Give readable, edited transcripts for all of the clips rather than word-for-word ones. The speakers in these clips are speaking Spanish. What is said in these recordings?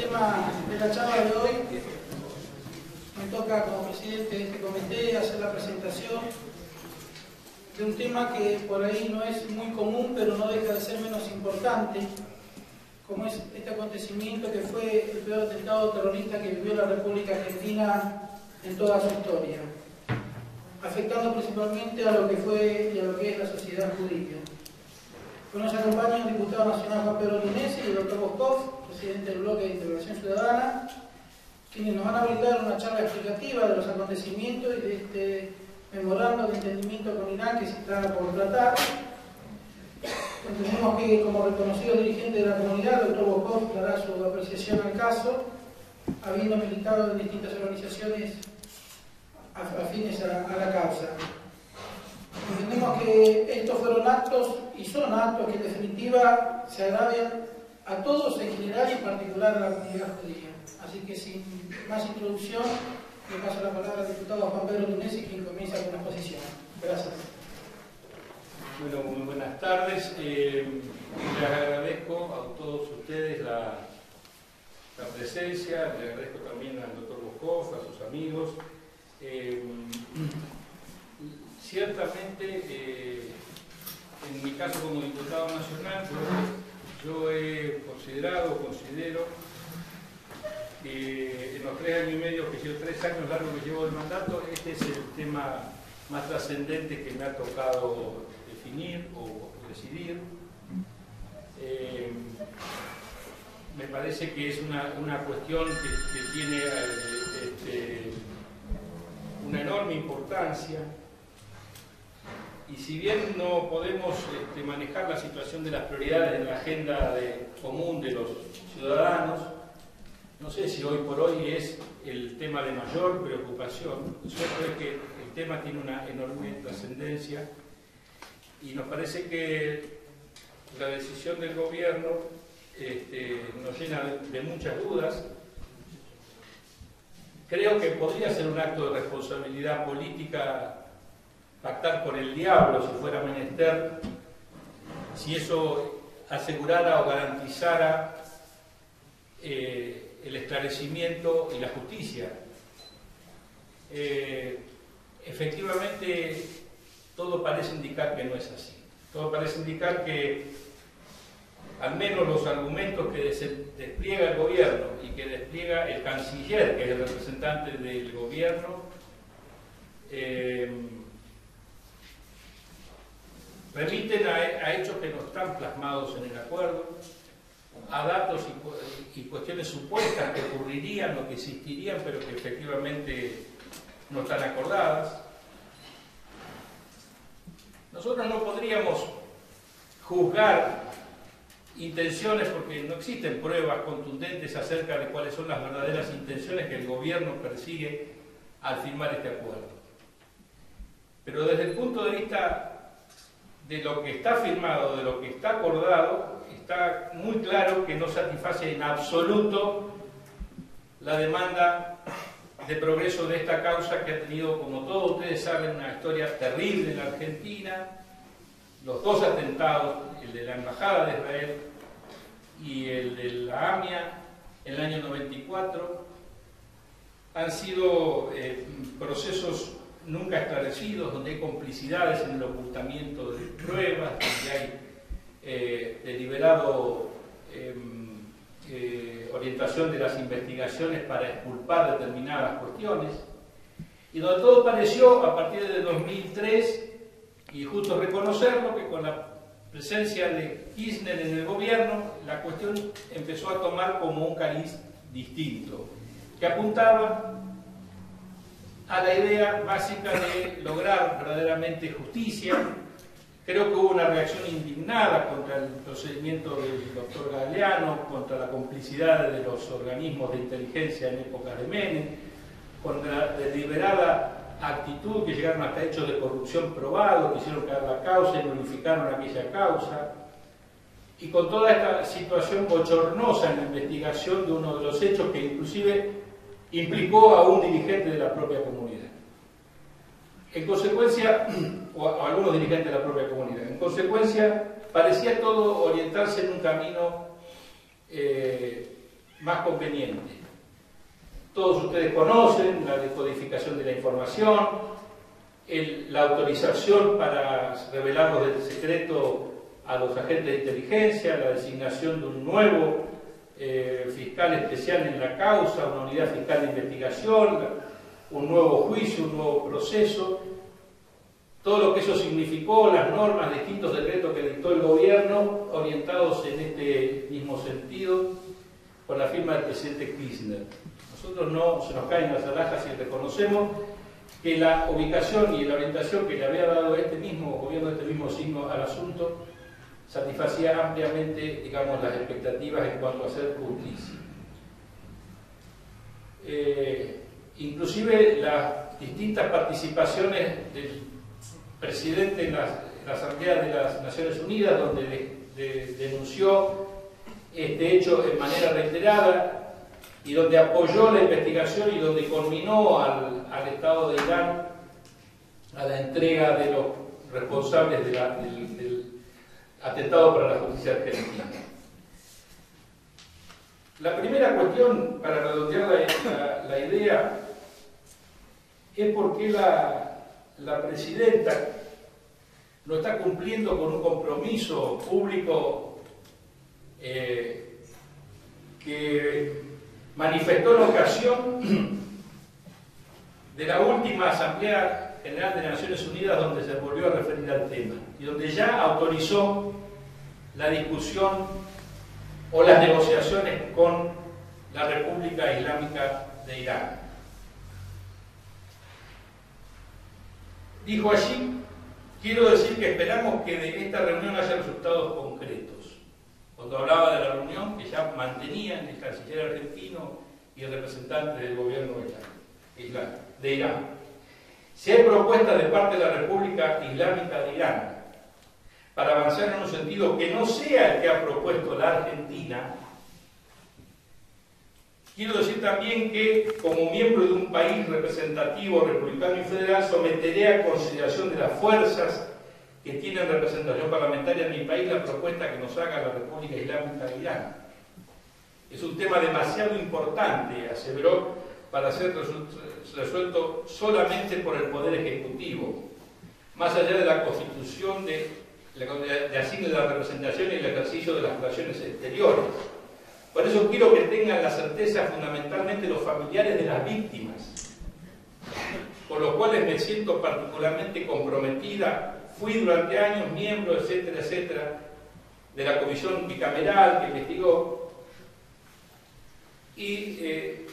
tema de la charla de hoy. Me toca como presidente de este comité hacer la presentación de un tema que por ahí no es muy común, pero no deja de ser menos importante, como es este acontecimiento que fue el peor atentado terrorista que vivió la República Argentina en toda su historia, afectando principalmente a lo que fue y a lo que es la sociedad judía. Hoy nos acompaña el diputado nacional Juan Pedro Linesi y el doctor Boscov, presidente del bloque de Integración Ciudadana, quienes nos van a brindar una charla explicativa de los acontecimientos y de este memorando de entendimiento con Irán que se está por tratar. Entendemos que como reconocido dirigente de la comunidad, el doctor Boscov dará su apreciación al caso, habiendo militado en distintas organizaciones afines a la causa. Entendemos que estos fueron actos y son actos que en definitiva se agravian a todos en general y en particular a la comunidad judía. Así que sin más introducción, le paso la palabra al diputado Juan Pedro Linesi, quien comienza con la exposición. Gracias. Bueno, muy buenas tardes. Les agradezco a todos ustedes la presencia, le agradezco también al doctor Boscov, a sus amigos. Ciertamente, en mi caso como diputado nacional, yo considero que en los 3 años y medio que llevo, 3 años largos que llevo el mandato, este es el tema más trascendente que me ha tocado definir o decidir. Me parece que es una cuestión que tiene una enorme importancia. Y si bien no podemos manejar la situación de las prioridades en la agenda común de los ciudadanos, no sé si hoy por hoy es el tema de mayor preocupación. Lo cierto es que el tema tiene una enorme trascendencia y nos parece que la decisión del gobierno nos llena de muchas dudas. Creo que podría ser un acto de responsabilidad política pactar con el diablo, si fuera menester, si eso asegurara o garantizara el esclarecimiento y la justicia. Efectivamente, todo parece indicar que no es así. Todo parece indicar que al menos los argumentos que despliega el gobierno y que despliega el canciller, que es el representante del gobierno, remiten a hechos que no están plasmados en el acuerdo, a datos y cuestiones supuestas que ocurrirían o que existirían, pero que efectivamente no están acordadas. Nosotros no podríamos juzgar intenciones porque no existen pruebas contundentes acerca de cuáles son las verdaderas intenciones que el gobierno persigue al firmar este acuerdo. Pero desde el punto de vista de lo que está firmado, de lo que está acordado, está muy claro que no satisface en absoluto la demanda de progreso de esta causa que ha tenido, como todos ustedes saben, una historia terrible en la Argentina. Los 2 atentados, el de la Embajada de Israel y el de la AMIA en el año 94, han sido procesos nunca esclarecidos, donde hay complicidades en el ocultamiento de pruebas, donde hay deliberado orientación de las investigaciones para exculpar determinadas cuestiones, y donde todo pareció, a partir de 2003, y justo reconocerlo, que con la presencia de Kirchner en el gobierno, la cuestión empezó a tomar como un cariz distinto, que apuntaba a la idea básica de lograr verdaderamente justicia. Creo que hubo una reacción indignada contra el procedimiento del doctor Galeano, contra la complicidad de los organismos de inteligencia en épocas de Menem, contra la deliberada actitud que llegaron hasta hechos de corrupción probados, que hicieron caer la causa y nulificaron aquella causa, y con toda esta situación bochornosa en la investigación de uno de los hechos que inclusive implicó a un dirigente de la propia comunidad. En consecuencia, o a algunos dirigentes de la propia comunidad, en consecuencia, parecía todo orientarse en un camino más conveniente. Todos ustedes conocen la decodificación de la información, la autorización para revelarlos del secreto a los agentes de inteligencia, la designación de un nuevo fiscal especial en la causa, una unidad fiscal de investigación, un nuevo juicio, un nuevo proceso, todo lo que eso significó, las normas, distintos decretos que dictó el gobierno, orientados en este mismo sentido, con la firma del presidente Kirchner. Nosotros no se nos caen las alhajas y reconocemos que la ubicación y la orientación que le había dado este mismo gobierno, este mismo signo al asunto, satisfacía ampliamente, digamos, las expectativas en cuanto a hacer justicia. Inclusive las distintas participaciones del presidente en la Asamblea de las Naciones Unidas, donde denunció este hecho en manera reiterada y donde apoyó la investigación y donde conminó al Estado de Irán a la entrega de los responsables del atentado para la justicia argentina. La primera cuestión, para redondear la idea, es por qué la presidenta no está cumpliendo con un compromiso público que manifestó en ocasión de la última Asamblea General de Naciones Unidas, donde se volvió a referir al tema y donde ya autorizó la discusión o las negociaciones con la República Islámica de Irán. Dijo allí: quiero decir que esperamos que de esta reunión haya resultados concretos. Cuando hablaba de la reunión que ya mantenían el canciller argentino y el representante del gobierno de Irán. Si hay propuestas de parte de la República Islámica de Irán para avanzar en un sentido que no sea el que ha propuesto la Argentina, quiero decir también que, como miembro de un país representativo, republicano y federal, someteré a consideración de las fuerzas que tienen representación parlamentaria en mi país la propuesta que nos haga la República Islámica de Irán. Es un tema demasiado importante, aseveró, para ser resuelto solamente por el Poder Ejecutivo, más allá de la constitución de así de la representación y el ejercicio de las relaciones exteriores. Por eso quiero que tengan la certeza fundamentalmente los familiares de las víctimas, con los cuales me siento particularmente comprometida. Fui durante años miembro, etcétera, etcétera, de la comisión bicameral que investigó y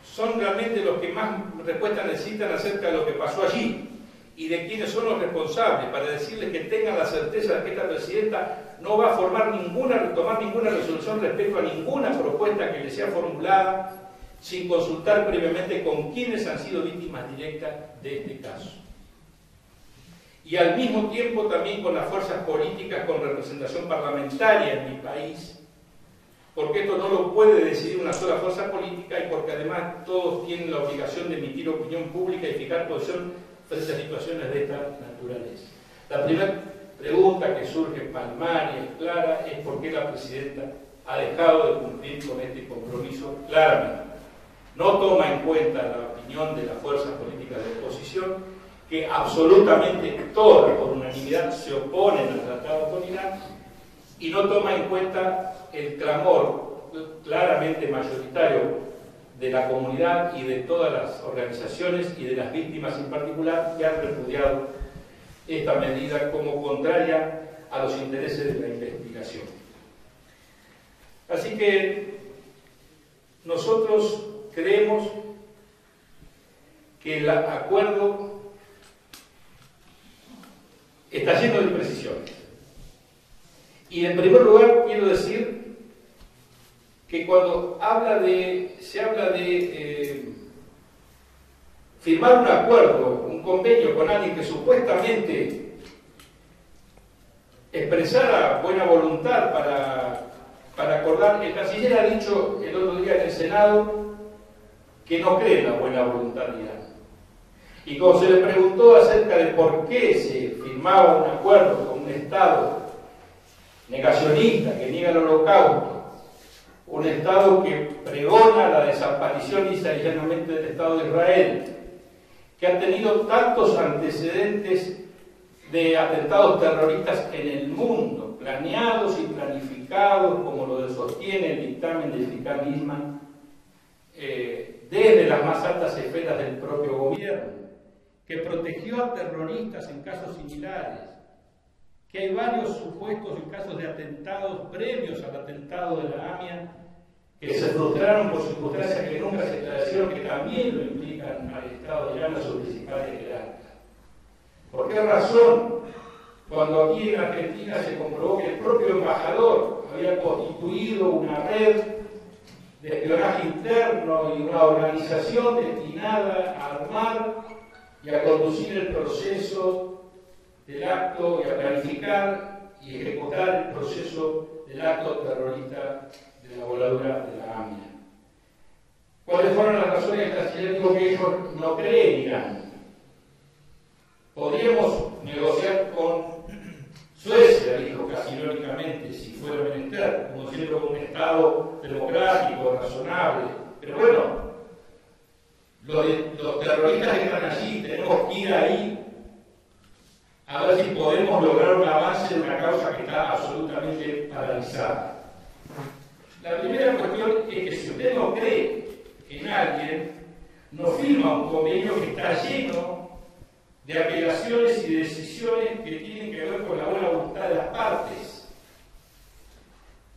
son realmente los que más respuestas necesitan acerca de lo que pasó allí y de quiénes son los responsables, para decirles que tengan la certeza de que esta presidenta no va a tomar ninguna resolución respecto a ninguna propuesta que le sea formulada sin consultar previamente con quienes han sido víctimas directas de este caso. Y al mismo tiempo también con las fuerzas políticas con representación parlamentaria en mi país, porque esto no lo puede decidir una sola fuerza política y porque además todos tienen la obligación de emitir opinión pública y fijar posición frente a situaciones de esta naturaleza. La primera pregunta que surge palmaria y clara es por qué la presidenta ha dejado de cumplir con este compromiso claramente. No toma en cuenta la opinión de las fuerzas políticas de oposición, que absolutamente todas, por unanimidad, se oponen al tratado con Irán, y no toma en cuenta el clamor claramente mayoritario de la comunidad y de todas las organizaciones y de las víctimas en particular, que han repudiado esta medida como contraria a los intereses de la investigación. Así que nosotros creemos que el acuerdo está lleno de imprecisiones. Y en primer lugar quiero decir que cuando se habla de firmar un acuerdo, un convenio con alguien que supuestamente expresara buena voluntad para acordar, el canciller ha dicho el otro día en el Senado que no cree en la buena voluntad de Irán. Y cuando se le preguntó acerca de por qué se firmaba un acuerdo con un Estado negacionista que niega el holocausto, un Estado que pregona la desaparición lisa y llanamente del Estado de Israel, que ha tenido tantos antecedentes de atentados terroristas en el mundo, planeados y planificados, como lo sostiene el dictamen de Fiscal Nisman, desde las más altas esferas del propio gobierno, que protegió a terroristas en casos similares, que hay varios supuestos y casos de atentados previos al atentado de la AMIA que se frustraron por circunstancias que nunca se esclarecieron, que también lo implican al Estado de Irán, a sus principales jerarcas. ¿Por qué razón? Cuando aquí en Argentina se comprobó que el propio embajador había constituido una red de espionaje interno y una organización destinada a armar y a conducir el proceso del acto y a planificar y ejecutar el proceso del acto terrorista de la voladura de la AMIA. ¿Cuáles fueron las razones? El canciller dijo que ellos no creen en Irán. Podríamos negociar con Suecia, dijo casi irónicamente, si fuera menester, como siempre con un Estado democrático, razonable. Pero bueno, los terroristas que están allí, tenemos que ir ahí a ver si podemos lograr un avance de una causa que está absolutamente paralizada. La primera cuestión es que si usted no cree en alguien, no firma un convenio que está lleno de apelaciones y decisiones que tienen que ver con la buena voluntad de las partes.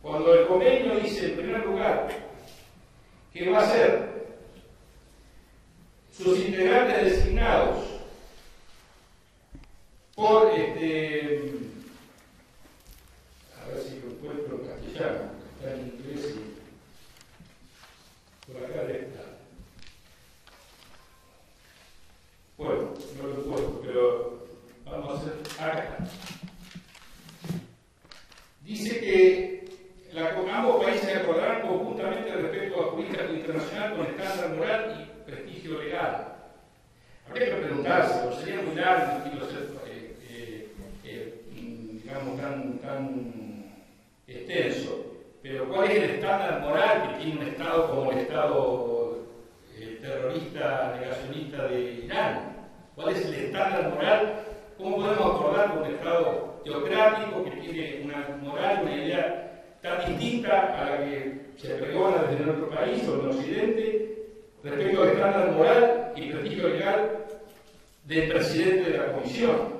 Cuando el convenio dice, en primer lugar, que va a ser sus integrantes designados por, a ver si lo encuentro en castellano, está en inglés y por acá debe estar. Bueno, no lo puedo, pero vamos a hacer acá. Dice que ambos países acordarán conjuntamente respecto a jurídica internacional con estándar moral y prestigio legal. Habría que preguntarse, no sería muy largo, no quiero ser, digamos, tan extenso, pero ¿cuál es el estándar moral que tiene un Estado como el Estado terrorista negacionista de Irán? ¿Cuál es el estándar moral? ¿Cómo podemos acordar con un Estado teocrático que tiene una moral, una idea tan distinta a la que se pregona desde nuestro país o en Occidente respecto al estándar moral y prestigio legal del presidente de la Comisión?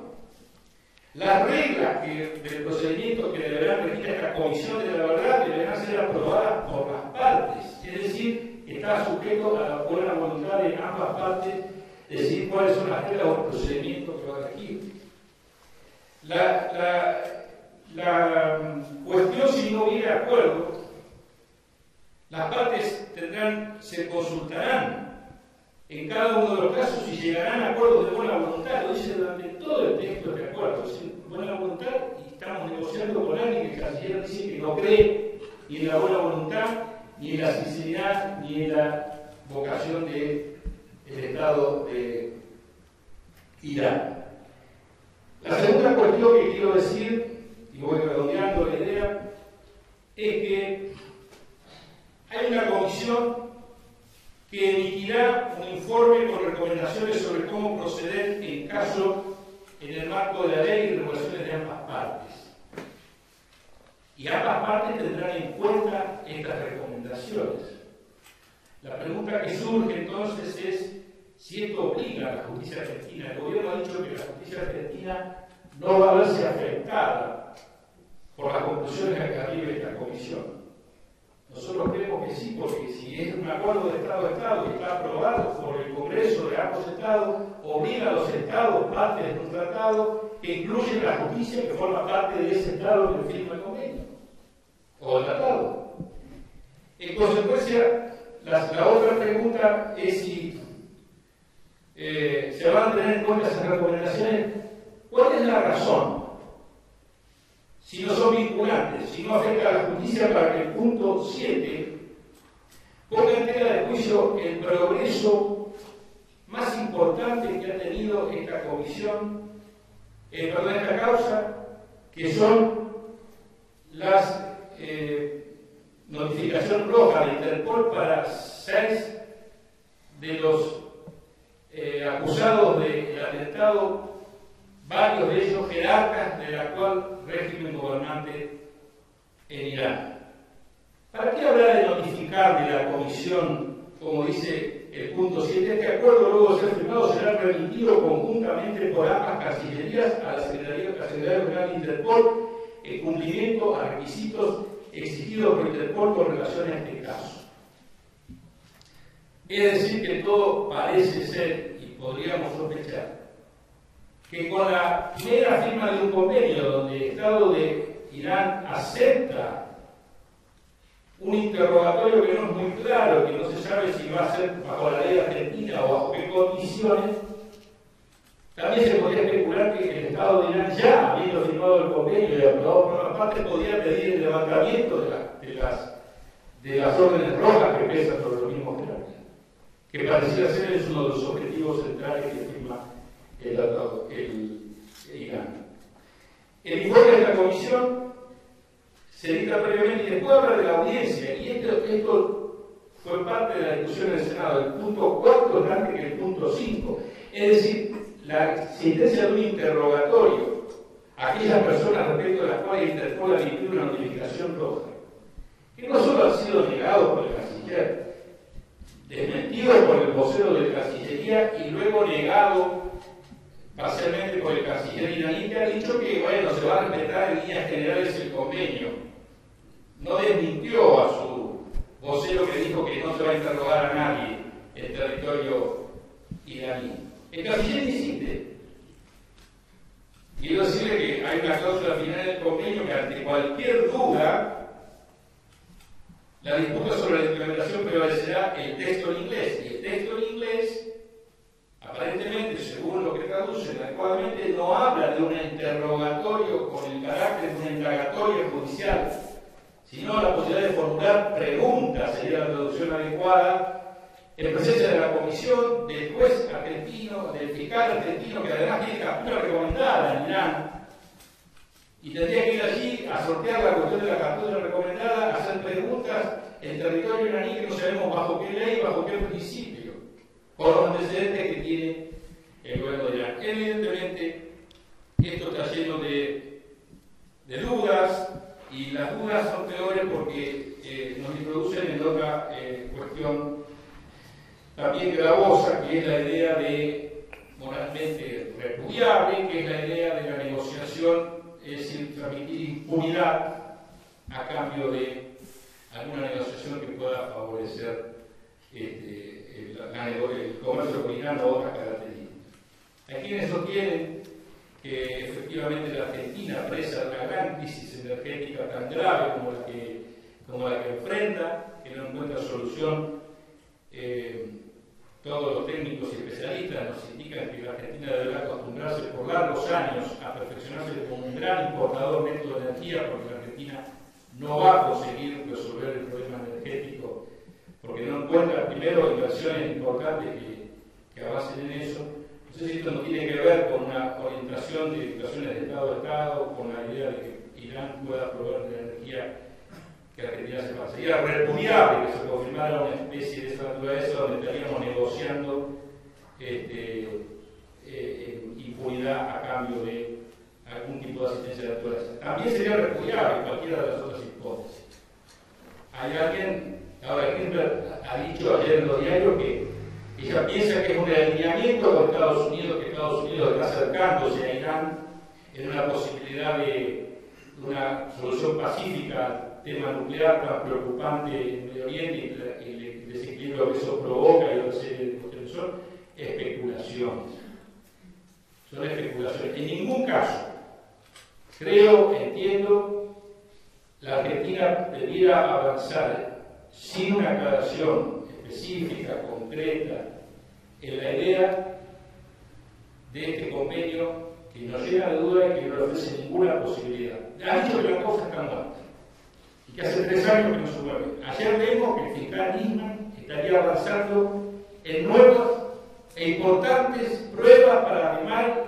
Las reglas del procedimiento que deberán regir esta Comisión de la Verdad deberán ser aprobadas por las partes, es decir, está sujeto a la buena voluntad de ambas partes decir cuáles son las reglas o el procedimiento que va a regir. La cuestión, si no hubiera acuerdo, las partes se consultarán en cada uno de los casos y llegarán a acuerdos de buena voluntad. Lo dice durante todo el texto de acuerdo, es decir, buena voluntad, y estamos negociando con alguien que el canciller dice que no cree ni en la buena voluntad, ni en la sinceridad, ni en la vocación del Estado de Irán. La segunda cuestión que quiero decir, y voy redondeando la idea, es que hay una comisión que emitirá un informe con recomendaciones sobre cómo proceder en el marco de la ley y regulaciones de ambas partes. Y ambas partes tendrán en cuenta estas recomendaciones. La pregunta que surge entonces es si esto obliga a la justicia argentina. El gobierno ha dicho que la justicia argentina no va a verse afectada por las conclusiones a que arribe esta comisión. Nosotros creemos que sí, porque si es un acuerdo de Estado a Estado y está aprobado por el Congreso de ambos Estados, obliga a los Estados, partes de un tratado, que incluye la justicia que forma parte de ese Estado que firma el convenio o el tratado. En consecuencia, la otra pregunta es si se van a tener en cuenta esas recomendaciones. ¿Cuál es la razón? Si no son vinculantes, si no afecta a la justicia, para que el punto 7 ponga en tela de juicio el progreso más importante que ha tenido esta comisión, esta causa, que son notificación roja de Interpol para 6 de los acusados del atentado, varios de ellos jerarcas del actual régimen gobernante en Irán. ¿Para qué hablar de notificar de la comisión, como dice el punto 7? Este acuerdo, luego de ser firmado, será remitido conjuntamente por ambas cancillerías a la Secretaría General de Interpol en cumplimiento a requisitos exigidos por Interpol con relación a este caso. Es decir, que todo parece ser, y podríamos sospechar, que con la mera firma de un convenio donde el Estado de Irán acepta un interrogatorio que no es muy claro, que no se sabe si va a ser bajo la ley argentina o bajo qué condiciones, también se podría especular que el Estado de Irán, ya habiendo firmado el convenio y aprobado por una parte, podría pedir el levantamiento de las órdenes rojas que pesan sobre los mismos jerarcas, que pareciera ser uno de los objetivos centrales que firma el Irán. El informe de esta comisión se edita previamente y después habla de la audiencia, y esto fue parte de la discusión en el Senado. El punto 4 es antes que el punto 5, es decir, la existencia de un interrogatorio a aquellas personas respecto de las cuales Interpol ha emitido una notificación roja, que no solo ha sido negado por el canciller, desmentido por el vocero de la Cancillería y luego negado parcialmente por el canciller iraní, que ha dicho que, bueno, se va a respetar en líneas generales el convenio. No desmintió a su vocero que dijo que no se va a interrogar a nadie en territorio iraní. El canciller insiste. Quiero decirle que hay una cláusula final del convenio que ante cualquier duda, la disputa sobre la implementación prevalecerá el texto en inglés. Y el texto en inglés, aparentemente, según lo que traducen adecuadamente, no habla de un interrogatorio con el carácter de una indagatoria judicial, sino la posibilidad de formular preguntas, sería la traducción adecuada, en presencia de la comisión, del juez argentino, del fiscal argentino, que además tiene captura recomendada en Irán, y tendría que ir allí a sortear la cuestión de la captura recomendada, a hacer preguntas en territorio iraní que no sabemos bajo qué ley, bajo qué principio, por los antecedentes que tiene el gobierno de Irán. Evidentemente, esto está lleno de dudas, y las dudas son peores porque nos introducen en otra cuestión también gravosa, que es la idea de moralmente repudiable, que es la idea de la negociación, es decir, transmitir impunidad a cambio de alguna negociación que pueda favorecer el comercio con Irán o otras características. Hay quienes sostienen que efectivamente la Argentina, presa de una gran crisis energética tan grave como la que enfrenta, que no encuentra solución, todos los técnicos y especialistas nos indican que la Argentina deberá acostumbrarse por largos años a perfeccionarse como un gran importador neto de energía, porque la Argentina no va a conseguir resolver el problema energético, porque no encuentra primero inversiones importantes que avancen en eso. No sé si esto no tiene que ver con una orientación de inversiones de Estado a Estado, con la idea de que Irán pueda proveer de la energía que Argentina se pasa. Sería repudiable que se confirmara una especie de esa naturaleza donde estaríamos negociando impunidad a cambio de algún tipo de asistencia de naturaleza. También sería repudiable cualquiera de las otras hipótesis. Hay alguien, ahora Kirchner ha dicho ayer en los diarios que ella piensa que es un alineamiento con Estados Unidos, que Estados Unidos está acercándose a Irán en una posibilidad de una solución pacífica tema nuclear tan preocupante en Medio Oriente y el desequilibrio que eso provoca y otra serie de cuestiones. Son especulaciones. Son especulaciones. En ningún caso, entiendo, la Argentina debiera avanzar sin una aclaración específica, concreta, en la idea de este convenio que nos llena de duda y que no le ofrece ninguna posibilidad. Ha dicho que la cosa está muerta y que hace 3 años que no se mueve. Ayer vemos que el fiscal Nisman estaría avanzando en nuevas e importantes pruebas para animar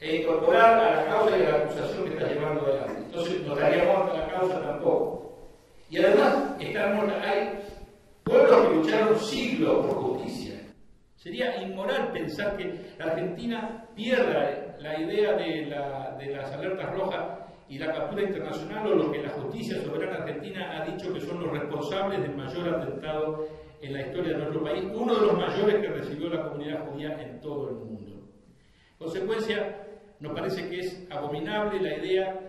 e incorporar a la causa y a la acusación que está llevando adelante. Entonces no estaría muerta la causa tampoco. Y además hay pueblos que lucharon siglos por justicia. Sería inmoral pensar que la Argentina pierda la idea de las alertas rojas y la captura internacional, o lo que la justicia soberana argentina ha dicho que son los responsables del mayor atentado en la historia de nuestro país, uno de los mayores que recibió la comunidad judía en todo el mundo. En consecuencia, nos parece que es abominable la idea,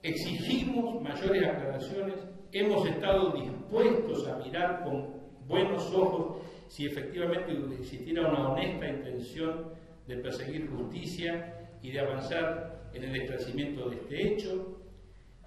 exigimos mayores aclaraciones, hemos estado dispuestos a mirar con buenos ojos si efectivamente existiera una honesta intención de perseguir justicia y de avanzar en el esclarecimiento de este hecho.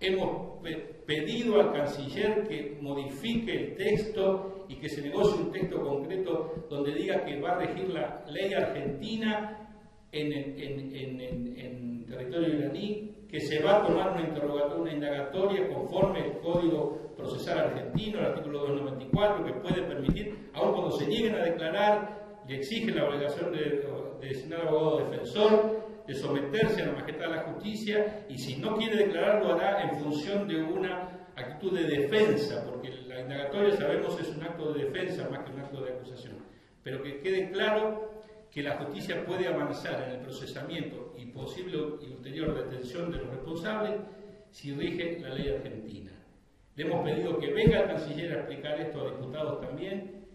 Hemos pedido al canciller que modifique el texto y que se negocie un texto concreto donde diga que va a regir la ley argentina en territorio iraní, que se va a tomar una indagatoria conforme al Código Procesal Argentino, el artículo 294, que puede permitir, aun cuando se nieguen a declarar, le exige la obligación de designar abogado defensor, de someterse a la majestad de la justicia, y si no quiere declarar lo hará en función de una actitud de defensa, porque la indagatoria, sabemos, es un acto de defensa más que un acto de acusación. Pero que quede claro que la justicia puede avanzar en el procesamiento y posible y ulterior detención de los responsables si rige la ley argentina. Le hemos pedido que venga el canciller a explicar esto a diputados también,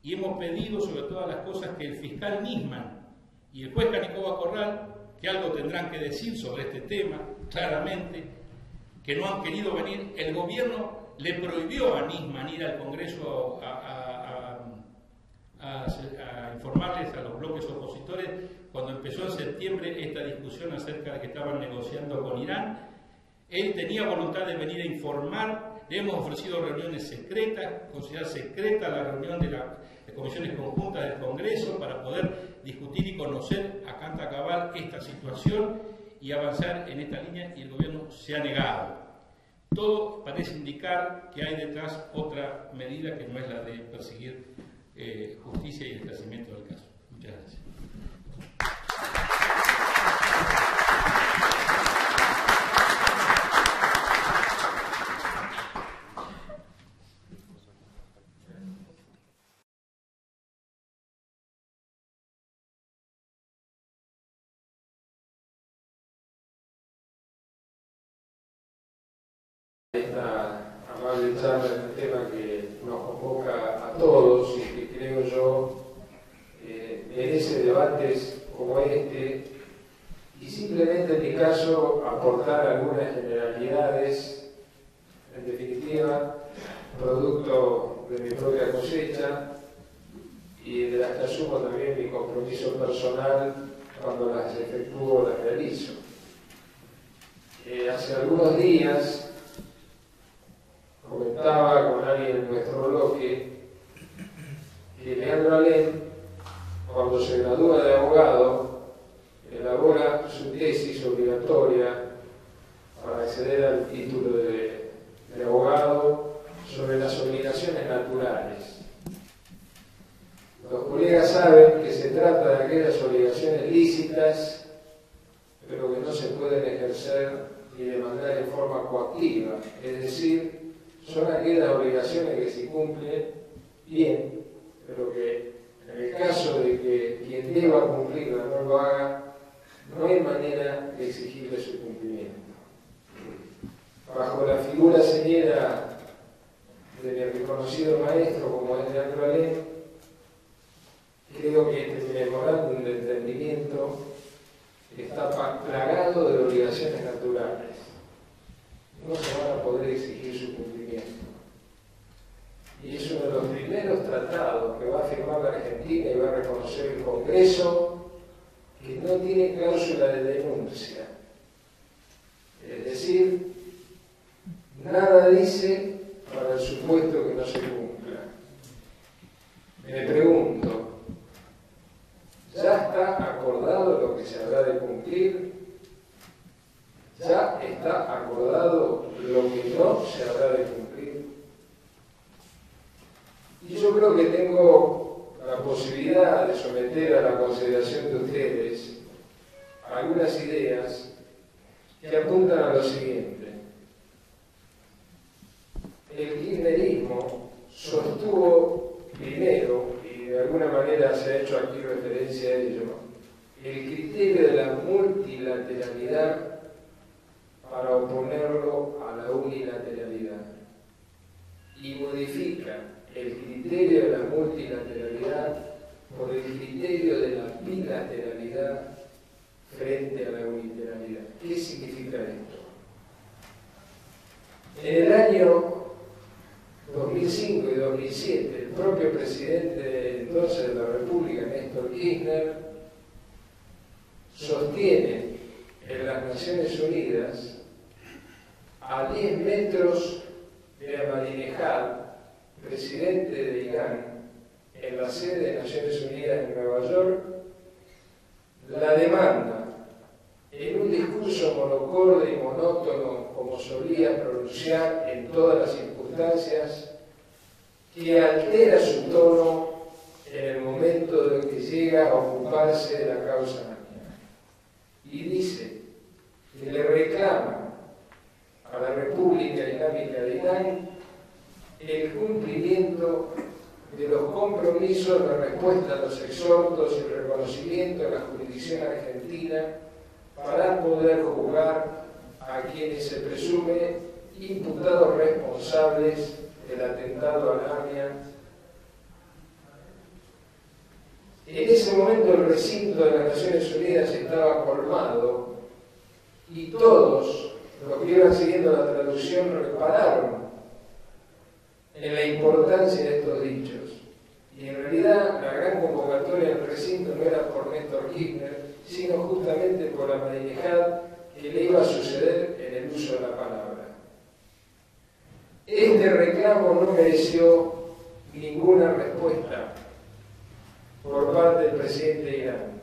y hemos pedido, sobre todas las cosas, que el fiscal Nisman y el juez Canicoba Corral, que algo tendrán que decir sobre este tema, claramente, que no han querido venir. El gobierno le prohibió a Nisman ir al Congreso a informarles a los bloques opositores cuando empezó en septiembre esta discusión acerca de que estaban negociando con Irán. Él tenía voluntad de venir a informar, le hemos ofrecido reuniones secretas, considerar secreta la reunión de comisiones conjuntas del Congreso para poder discutir y conocer a canta cabal esta situación y avanzar en esta línea, y el gobierno se ha negado. Todo parece indicar que hay detrás otra medida que no es la de perseguir justicia y el esclarecimiento del caso. Muchas gracias. Esta amable charla es un tema que nos convoca a todos y que creo yo merece debates como este, y simplemente en mi caso aportar algunas generalidades, en definitiva, producto de mi propia cosecha y de las que asumo también mi compromiso personal cuando las efectúo o las realizo. Hace algunos días comentaba con alguien en nuestro bloque que Leandro Alem, cuando se gradúa de abogado, elabora su tesis obligatoria para acceder al título de abogado sobre las obligaciones naturales. Los colegas saben que se trata de aquellas obligaciones lícitas, pero que no se pueden ejercer ni demandar en forma coactiva, es decir, son aquellas obligaciones que se cumplen bien, pero que en el caso de que quien deba cumplirla no lo haga, no hay manera de exigirle su cumplimiento. Bajo la figura señera de mi reconocido maestro como es Leandro Alem, creo que este memorándum de entendimiento está plagado de obligaciones naturales. No se van a poder exigir su cumplimiento. Y es uno de los primeros tratados que va a firmar la Argentina y va a reconocer el Congreso, que no tiene cláusula de denuncia. Es decir, nada dice para el supuesto que no se cumpla. Me pregunto, ¿ya está acordado lo que se habrá de cumplir? ¿Ya está acordado lo que no se habrá de cumplir? Y yo creo que tengo la posibilidad de someter a la consideración de ustedes algunas ideas que apuntan a lo siguiente. el kirchnerismo sostuvo primero, y de alguna manera se ha hecho aquí referencia a ello, el criterio de la multilateralidad para oponerlo a la unilateralidad, y modifica el criterio de la multilateralidad por el criterio de la bilateralidad frente a la unilateralidad. ¿Qué significa esto? En el año 2005 y 2007, el propio presidente entonces de la República, Néstor Kirchner, sostiene en las Naciones Unidas, a 10 metros de Ahmadinejad, presidente de Irán, en la sede de Naciones Unidas en Nueva York, la demanda, en un discurso monocorde y monótono, como solía pronunciar en todas las circunstancias, que altera su tono en el momento de que llega a ocuparse de la causa nacional. Y dice que le reclama a la República Islámica de Irán el cumplimiento de los compromisos de respuesta a los exhortos y el reconocimiento de la jurisdicción argentina para poder juzgar a quienes se presume imputados responsables del atentado a la AMIA. En ese momento el recinto de las Naciones Unidas estaba colmado y todos los que iban siguiendo la traducción repararon en la importancia de estos dichos. Y en realidad la gran convocatoria del recinto no era por Néstor Kirchner, sino justamente por la Ahmadinejad que le iba a suceder en el uso de la palabra. Este reclamo no mereció ninguna respuesta por parte del presidente de Irán.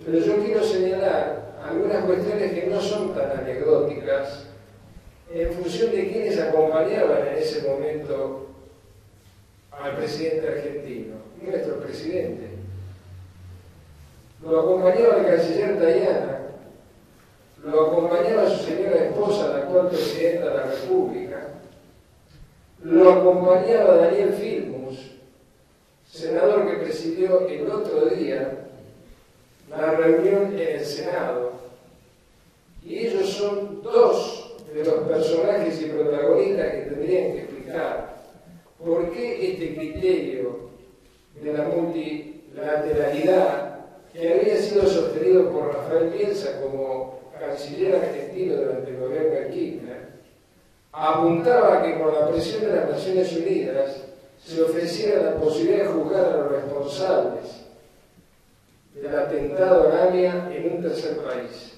Pero yo quiero señalar algunas cuestiones que no son tan anecdóticas en función de quienes acompañaban en ese momento al presidente argentino, nuestro presidente. Lo acompañaba el canciller Tajana, lo acompañaba su señora esposa, la actual presidenta de la República, lo acompañaba Daniel Filmus, senador que presidió el otro día la reunión en el Senado, y ellos son dos de los personajes y protagonistas que tendrían que explicar por qué este criterio de la multilateralidad, que había sido sostenido por Rafael Bielsa como canciller argentino durante el gobierno de Kirchner, apuntaba a que con la presión de las Naciones Unidas se ofreciera la posibilidad de juzgar a los responsables del atentado a AMIA en un tercer país.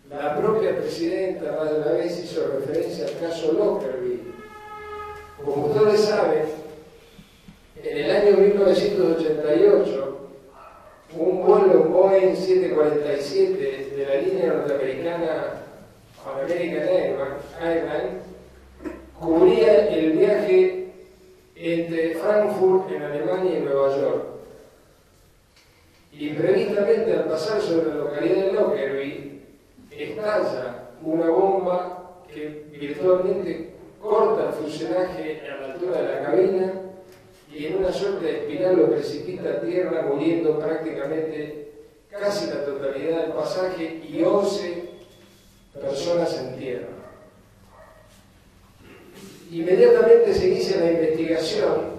La propia presidenta más de una vez hizo referencia al caso Lockerbie. Como ustedes saben, en el año 1988, un vuelo Boeing 747 de la línea norteamericana American Airlines cubría el viaje entre Frankfurt en Alemania y Nueva York. Imprevistamente, al pasar sobre la localidad de Lockerbie, estalla una bomba que virtualmente corta el fuselaje a la altura de la cabina y en una suerte de espiral lo precipita a tierra, muriendo prácticamente casi la totalidad del pasaje y 11 personas en tierra. Inmediatamente se inicia la investigación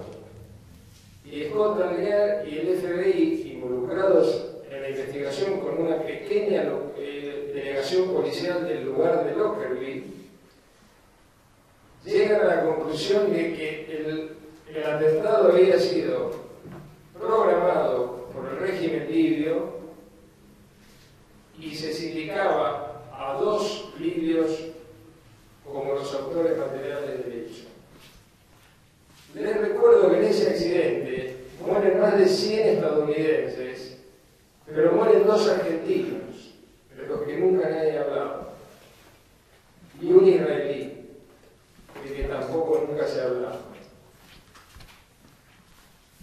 y Scotland Yard y el FBI, involucrados en la investigación con una pequeña delegación policial del lugar de Lockerbie, llegan a la conclusión de que el atentado había sido programado por el régimen libio y se sindicaba a 2 libios como los autores materiales del hecho. Les recuerdo que en ese accidente mueren más de 100 estadounidenses, pero mueren 2 argentinos, de los que nunca nadie ha hablado, y un israelí, de que tampoco nunca se ha hablado.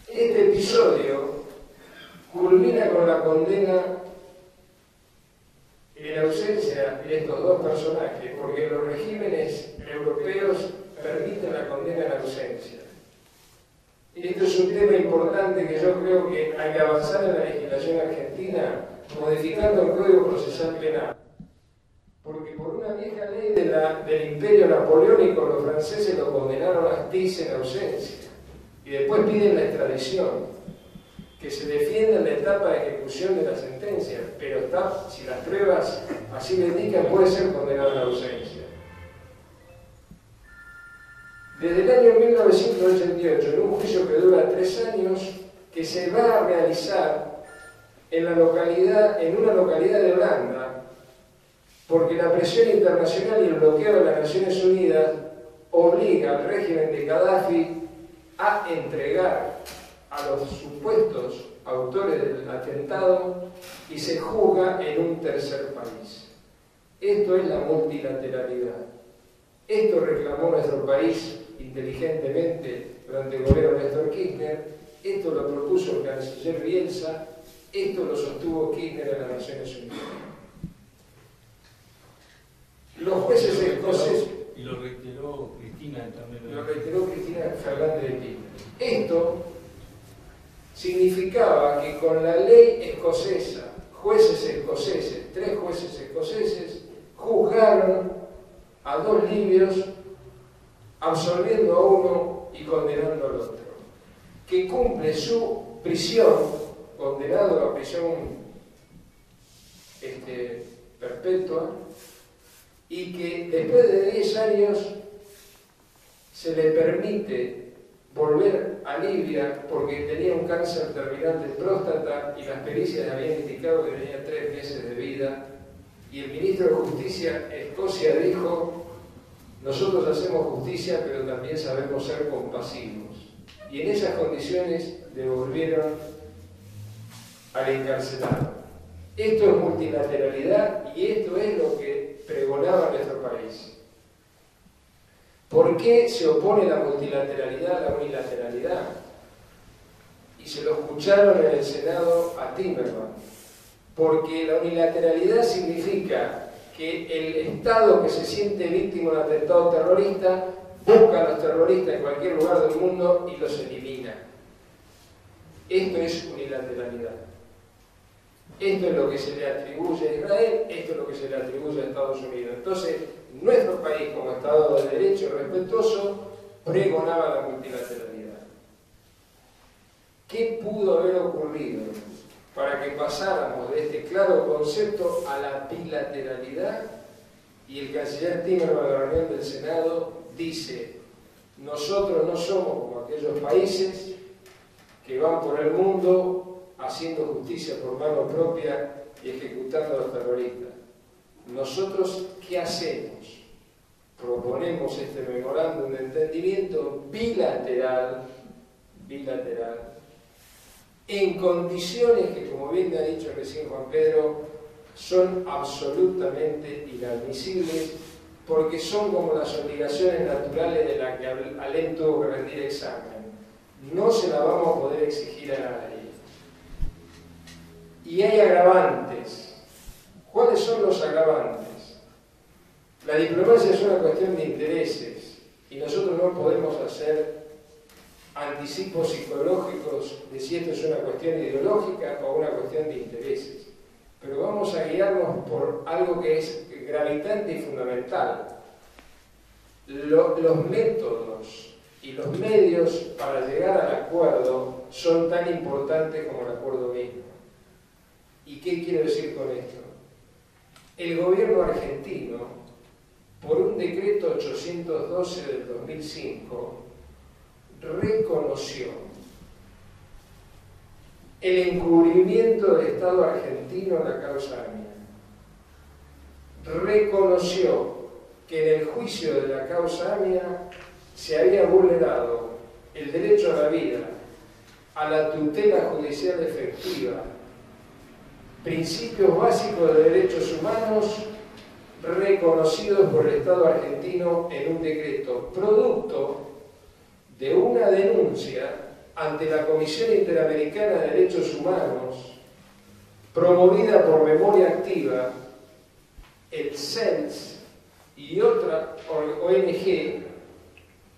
Este episodio culmina con la condena en ausencia de estos 2 personajes, porque los regímenes europeos permiten en la condena a la ausencia. Esto es un tema importante que yo creo que hay que avanzar en la legislación argentina modificando el Código Procesal Penal. Porque por una vieja ley del Imperio Napoleónico los franceses lo condenaron a Astiz en ausencia y después piden la extradición, que se defienda en la etapa de ejecución de la sentencia, pero si las pruebas así lo indican, puede ser condenado en ausencia. Desde el año 1988, en un juicio que dura 3 años, que se va a realizar en una localidad de Holanda, porque la presión internacional y el bloqueo de las Naciones Unidas obliga al régimen de Gaddafi a entregar a los supuestos autores del atentado y se juzga en un tercer país. Esto es la multilateralidad. Esto reclamó nuestro país inteligentemente durante el gobierno de Néstor Kirchner, esto lo propuso el canciller Bielsa, esto lo sostuvo Kirchner en las Naciones Unidas. Los jueces escoceses... Y lo reiteró Cristina también. Lo reiteró Cristina Fernández de Kirchner. Esto significaba que con la ley escocesa, jueces escoceses, 3 jueces escoceses, juzgaron a 2 libios, absolviendo a uno y condenando al otro, que cumple su prisión, condenado a prisión perpetua, y que después de 10 años se le permite volver a Libia porque tenía un cáncer terminal de próstata y las pericias habían indicado que tenía 3 meses de vida, y el ministro de Justicia de Escocia dijo: nosotros hacemos justicia pero también sabemos ser compasivos, y en esas condiciones devolvieron al encarcelado. Esto es multilateralidad y esto es lo que pregonaba nuestro país. ¿Por qué se opone la multilateralidad a la unilateralidad? Y se lo escucharon en el Senado a Timerman. Porque la unilateralidad significa que el Estado que se siente víctima de un atentado terrorista busca a los terroristas en cualquier lugar del mundo y los elimina. Esto es unilateralidad. Esto es lo que se le atribuye a Israel, esto es lo que se le atribuye a Estados Unidos. Entonces, nuestro país, como Estado de Derecho respetuoso, pregonaba la multilateralidad. ¿Qué pudo haber ocurrido para que pasáramos de este claro concepto a la bilateralidad? Y el canciller Timerman en la reunión del Senado dice: nosotros no somos como aquellos países que van por el mundo haciendo justicia por mano propia y ejecutando a los terroristas. Nosotros, ¿qué hacemos? Proponemos este memorándum de entendimiento bilateral, en condiciones que, como bien ha dicho recién Juan Pedro, son absolutamente inadmisibles, porque son como las obligaciones naturales de las que Alem tuvo que rendir examen. No se la vamos a poder exigir a nadie. Y hay agravantes. ¿Cuáles son los agravantes? La diplomacia es una cuestión de intereses y nosotros no podemos hacer anticipos psicológicos de si esto es una cuestión ideológica o una cuestión de intereses. Pero vamos a guiarnos por algo que es gravitante y fundamental. Los métodos y los medios para llegar al acuerdo son tan importantes como el acuerdo mismo. ¿Y qué quiero decir con esto? El gobierno argentino, por un decreto 812 del 2005, reconoció el encubrimiento del Estado argentino en la causa AMIA. Reconoció que en el juicio de la causa AMIA se había vulnerado el derecho a la vida, a la tutela judicial efectiva, principios básicos de derechos humanos reconocidos por el Estado argentino en un decreto, producto de una denuncia ante la Comisión Interamericana de Derechos Humanos, promovida por Memoria Activa, el CELS y otra ONG,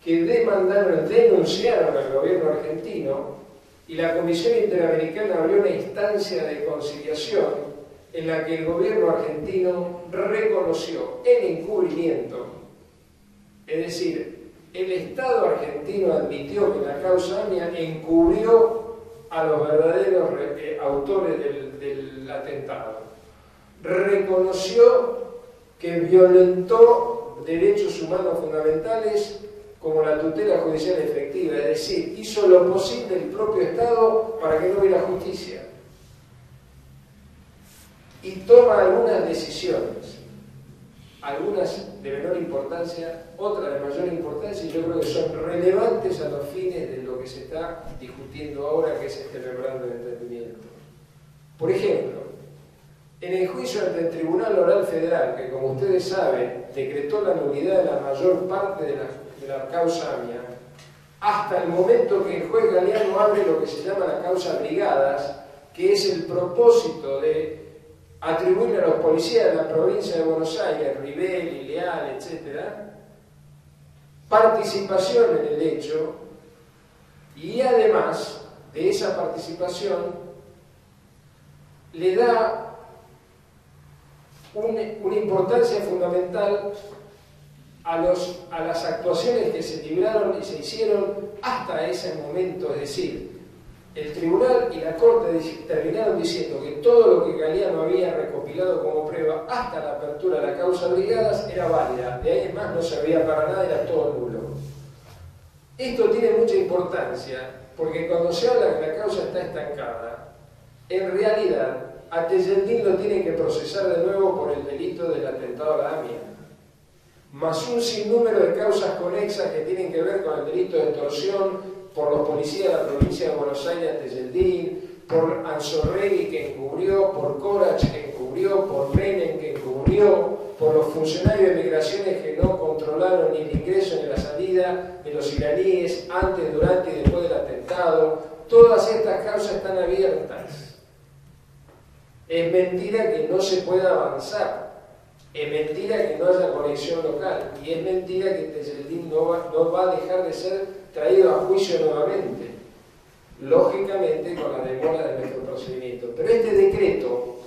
que denunciaron al gobierno argentino, y la Comisión Interamericana abrió una instancia de conciliación en la que el gobierno argentino reconoció el encubrimiento, es decir, el Estado argentino admitió que la causa AMIA encubrió a los verdaderos autores del atentado, reconoció que violentó derechos humanos fundamentales como la tutela judicial efectiva, es decir, hizo lo posible el propio Estado para que no hubiera justicia. Y toma algunas decisiones, algunas de menor importancia, otras de mayor importancia, y yo creo que son relevantes a los fines de lo que se está discutiendo ahora, que es este memorando de entendimiento. Por ejemplo, en el juicio ante el Tribunal Oral Federal, que como ustedes saben, decretó la nulidad de la mayor parte de la causa AMIA, hasta el momento que el juez Galeano abre lo que se llama la causa Brigadas, que es el propósito de atribuirle a los policías de la provincia de Buenos Aires, Rivelli, Leal, etc., participación en el hecho, y además de esa participación le da una importancia fundamental a las actuaciones que se libraron y se hicieron hasta ese momento, es decir, el tribunal y la corte terminaron diciendo que todo lo que Galeano había recopilado como prueba hasta la apertura de la causa Brigadas era válida, de ahí en más no servía para nada, era todo nulo. Esto tiene mucha importancia porque cuando se habla que la causa está estancada, en realidad a Tejeldín lo tienen que procesar de nuevo por el delito del atentado a la AMIA, más un sinnúmero de causas conexas que tienen que ver con el delito de extorsión por los policías de la provincia de Buenos Aires a Tejeldín, por Anzorregui que encubrió, por Corach que encubrió, por Menem que encubrió, por los funcionarios de migraciones que no controlaron ni el ingreso ni la salida de los iraníes antes, durante y después del atentado. Todas estas causas están abiertas. Es mentira que no se pueda avanzar. Es mentira que no haya conexión local. Y es mentira que Tejeldín no va a dejar de ser traído a juicio nuevamente. Lógicamente con la demora de nuestro procedimiento. Pero este decreto,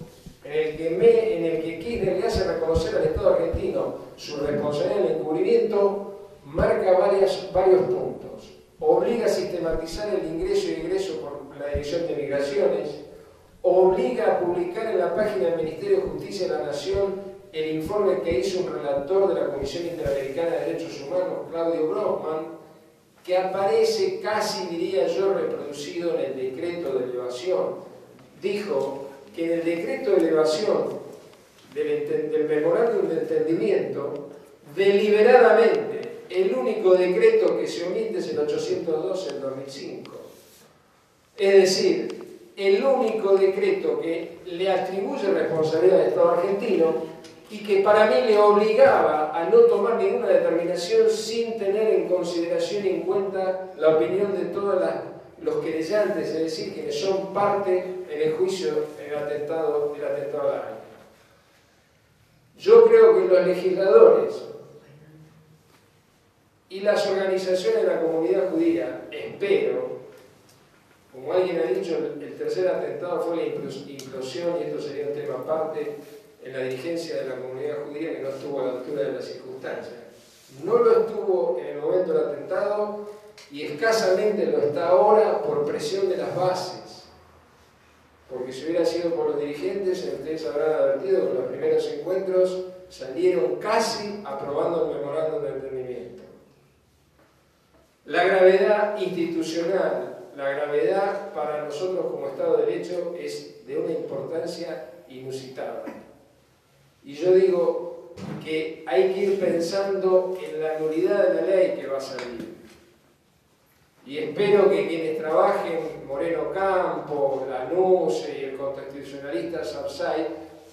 en el que Kirchner le hace reconocer al Estado argentino su responsabilidad en el encubrimiento, marca varios puntos. Obliga a sistematizar el ingreso y egreso por la Dirección de Migraciones, obliga a publicar en la página del Ministerio de Justicia de la Nación el informe que hizo un relator de la Comisión Interamericana de Derechos Humanos, Claudio Grossman, que aparece casi, diría yo, reproducido en el decreto de elevación. Dijo que en el decreto de elevación del memorándum de entendimiento, deliberadamente, el único decreto que se omite es el 812 del 2005. Es decir, el único decreto que le atribuye responsabilidad al Estado argentino y que para mí le obligaba a no tomar ninguna determinación sin tener en consideración y en cuenta la opinión de todos los querellantes, es decir, quienes son parte en el juicio del atentado a la AMIA. Yo creo que los legisladores y las organizaciones de la comunidad judía, espero, como alguien ha dicho, el tercer atentado fue la implosión, y esto sería un tema aparte, en la dirigencia de la comunidad judía que no estuvo a la altura de las circunstancias. No lo estuvo en el momento del atentado y escasamente lo está ahora por presión de las bases. Porque si hubiera sido por los dirigentes, ustedes habrán advertido que en los primeros encuentros salieron casi aprobando el memorándum de entendimiento. La gravedad institucional, la gravedad para nosotros como Estado de Derecho es de una importancia inusitada. Y yo digo que hay que ir pensando en la nulidad de la ley que va a salir. Y espero que quienes trabajen, Moreno Campo, Lanús y el constitucionalista Sarsay,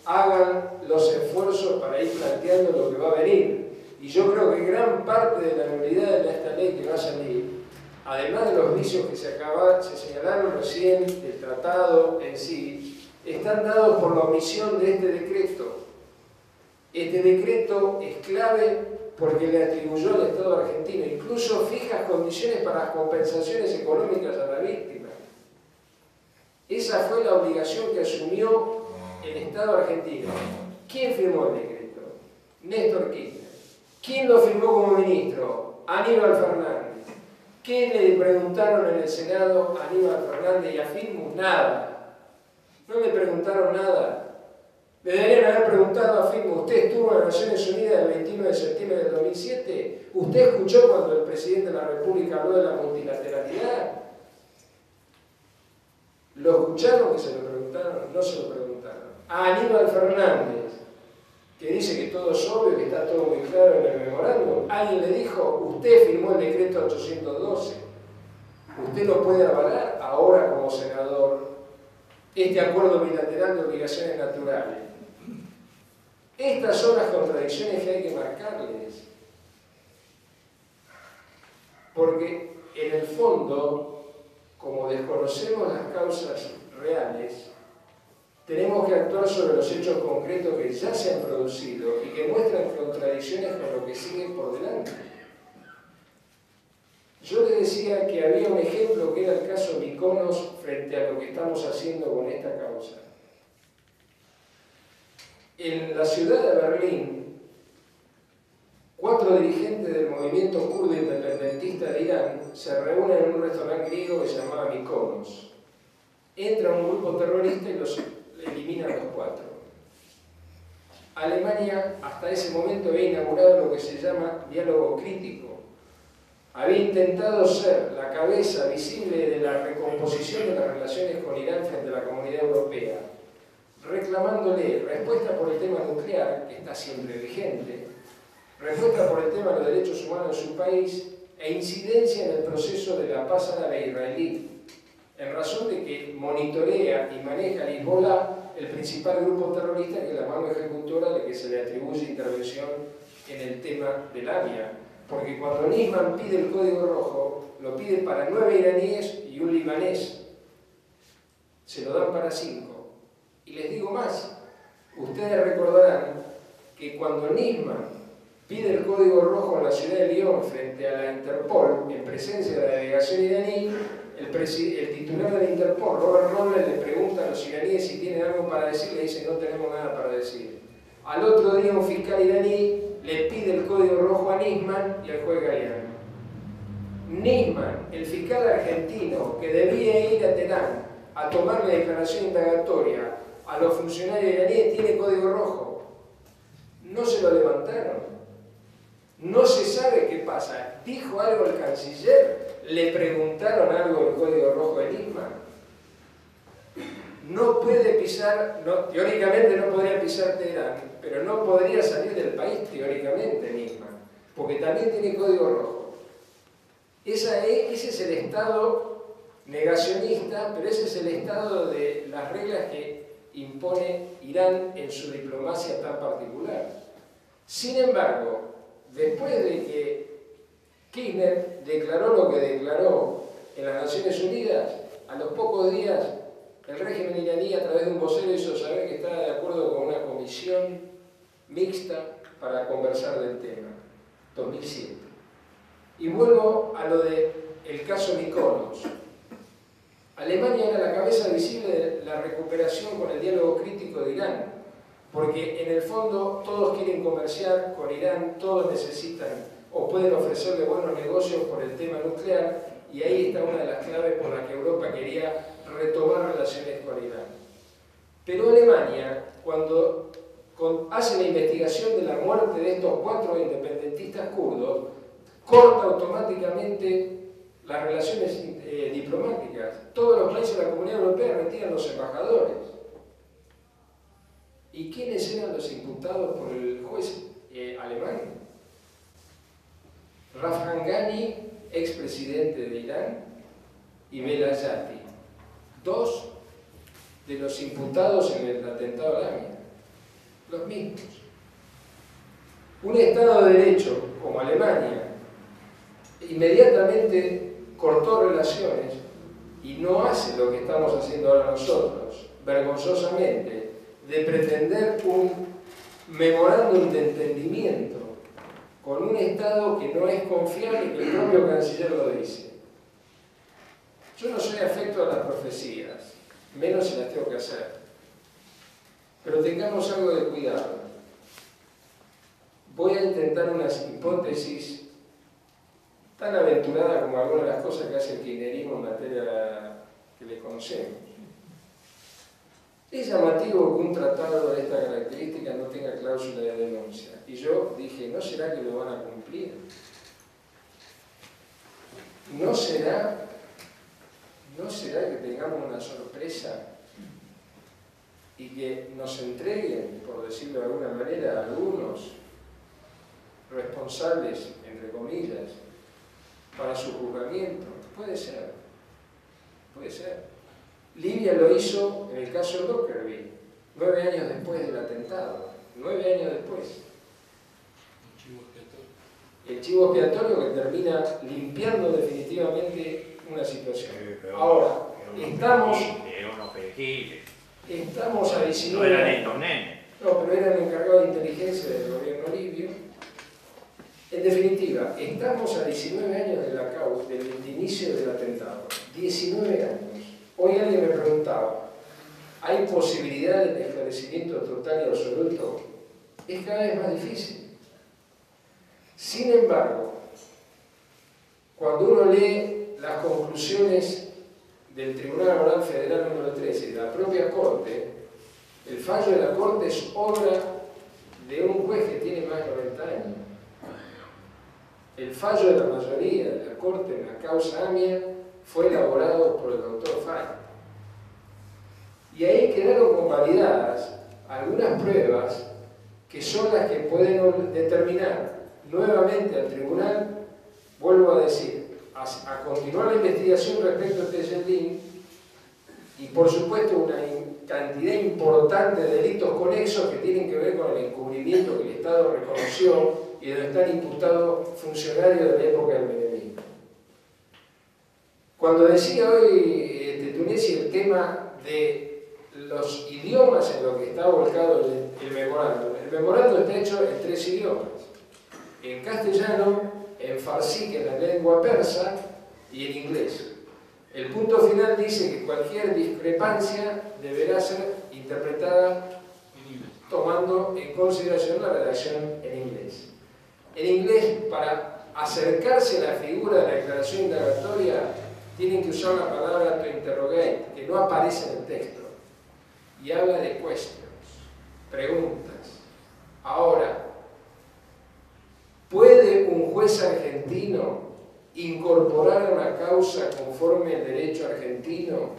hagan los esfuerzos para ir planteando lo que va a venir. Y yo creo que gran parte de la nulidad de esta ley que va a salir, además de los vicios que se señalaron recién del tratado en sí, están dados por la omisión de este decreto. Este decreto es clave porque le atribuyó al Estado argentino incluso fijas condiciones para las compensaciones económicas a la víctima. Esa fue la obligación que asumió el Estado argentino. ¿Quién firmó el decreto? Néstor Kirchner. ¿Quién lo firmó como ministro? Aníbal Fernández. ¿Qué le preguntaron en el Senado a Aníbal Fernández y a Filmus? Nada. No le preguntaron nada. Le deberían haber preguntado a Filmus: ¿usted estuvo en las Naciones Unidas el 21 de septiembre del 2007? ¿Usted escuchó cuando el presidente de la República habló de la multilateralidad? ¿Lo escucharon que se lo preguntaron? No se lo preguntaron. A Aníbal Fernández, que dice que todo es obvio, que está todo muy claro en el memorándum, alguien le dijo: usted firmó el decreto 812, usted lo puede avalar ahora como senador, este acuerdo bilateral de obligaciones naturales. Estas son las contradicciones que hay que marcarles, porque en el fondo, como desconocemos las causas reales, tenemos que actuar sobre los hechos concretos que ya se han producido y que muestran contradicciones con lo que sigue por delante. Yo les decía que había un ejemplo que era el caso Mykonos frente a lo que estamos haciendo con esta causa. En la ciudad de Berlín, 4 dirigentes del movimiento kurdo independentista de Irán se reúnen en un restaurante griego que se llamaba Mykonos. Entra un grupo terrorista y los elimina a los 4. Alemania hasta ese momento había inaugurado lo que se llama diálogo crítico. Había intentado ser la cabeza visible de la recomposición de las relaciones con Irán frente a la comunidad europea, reclamándole respuesta por el tema nuclear, que está siempre vigente, respuesta por el tema de los derechos humanos en su país e incidencia en el proceso de la paz árabe-israelí, en razón de que monitorea y maneja el Hezbollah, el principal grupo terrorista que es la mano ejecutora de que se le atribuye intervención en el tema del AMIA. Porque cuando Nisman pide el código rojo, lo pide para 9 iraníes y un libanés. Se lo dan para 5. Y les digo más, ustedes recordarán que cuando Nisman pide el código rojo en la ciudad de Lyon frente a la Interpol, en presencia de la delegación iraní, el titular de la Interpol, Robert Robles, le pregunta a los iraníes si tienen algo para decir, le dice: no tenemos nada para decir. Al otro día un fiscal iraní le pide el código rojo a Nisman y al juez Galeano. Nisman, el fiscal argentino que debía ir a Teherán a tomar la declaración indagatoria a los funcionarios iraníes, tiene código rojo. No se lo levantaron. No se sabe qué pasa. ¿Dijo algo el canciller? ¿Le preguntaron algo del código rojo de Nisman? No puede pisar, teóricamente no podría pisar Teherán, pero no podría salir del país teóricamente Nisman, porque también tiene código rojo. Ese es el estado negacionista, pero ese es el estado de las reglas que impone Irán en su diplomacia tan particular. Sin embargo, después de que Kirchner declaró lo que declaró en las Naciones Unidas, a los pocos días el régimen iraní a través de un vocero hizo saber que estaba de acuerdo con una comisión mixta para conversar del tema. 2007. Y vuelvo a lo del caso Mykonos. Alemania era la cabeza visible de la recuperación con el diálogo crítico de Irán, porque en el fondo todos quieren comerciar con Irán, todos necesitan o pueden ofrecerle buenos negocios por el tema nuclear, y ahí está una de las claves por las que Europa quería retomar relaciones con Irán. Pero Alemania, cuando hace la investigación de la muerte de estos 4 independentistas kurdos, corta automáticamente las relaciones diplomáticas. Todos los países de la Comunidad Europea retiran los embajadores. ¿Y quiénes eran los imputados por el juez alemán? Rafsanjani, expresidente de Irán, y Velayati, 2 de los imputados en el atentado al AMIA, los mismos. Un Estado de Derecho como Alemania inmediatamente cortó relaciones y no hace lo que estamos haciendo ahora nosotros, vergonzosamente, de pretender un memorándum de entendimiento con un Estado que no es confiable, que el propio canciller lo dice. Yo no soy afecto a las profecías, menos si las tengo que hacer. Pero tengamos algo de cuidado. Voy a intentar unas hipótesis tan aventuradas como algunas de las cosas que hace el kirchnerismo en materia que le conocemos. Es llamativo que un tratado de esta característica no tenga cláusula de denuncia. Y yo dije, ¿no será que lo van a cumplir? ¿No será que tengamos una sorpresa y que nos entreguen, por decirlo de alguna manera, a algunos responsables, entre comillas, para su juzgamiento? Puede ser, puede ser. Libia lo hizo en el caso de Lockerbie, 9 años después del atentado, 9 años después. El chivo expiatorio que termina limpiando definitivamente una situación. Ahora, estamos a 19... No eran estos nenes. No, pero eran encargados de inteligencia del gobierno libio. En definitiva, estamos a 19 años de la causa, del inicio del atentado. 19 años. Hoy alguien me preguntaba, ¿hay posibilidad de esclarecimiento total y absoluto? Es cada vez más difícil. Sin embargo, cuando uno lee las conclusiones del Tribunal Oral Federal número 13 y de la propia Corte, el fallo de la Corte es obra de un juez que tiene más de 90 años. El fallo de la mayoría de la Corte en la causa AMIA fue elaborado por el doctor Fay. Y ahí quedaron convalidadas algunas pruebas que son las que pueden determinar nuevamente al tribunal, vuelvo a decir, a continuar la investigación respecto a este Yeldin y por supuesto una cantidad importante de delitos conexos que tienen que ver con el encubrimiento que el Estado reconoció y donde están imputados funcionarios de la época del menemismo. Cuando decía hoy Tunesi el tema de los idiomas en los que está volcado el memorándum está hecho en 3 idiomas, en castellano, en farsi, que es la lengua persa, y en inglés. El punto final dice que cualquier discrepancia deberá ser interpretada tomando en consideración la redacción en inglés. En inglés, para acercarse a la figura de la declaración indagatoria, tienen que usar la palabra to interrogate, que no aparece en el texto, y habla de questions, preguntas. Ahora, ¿puede un juez argentino incorporar a una causa conforme al derecho argentino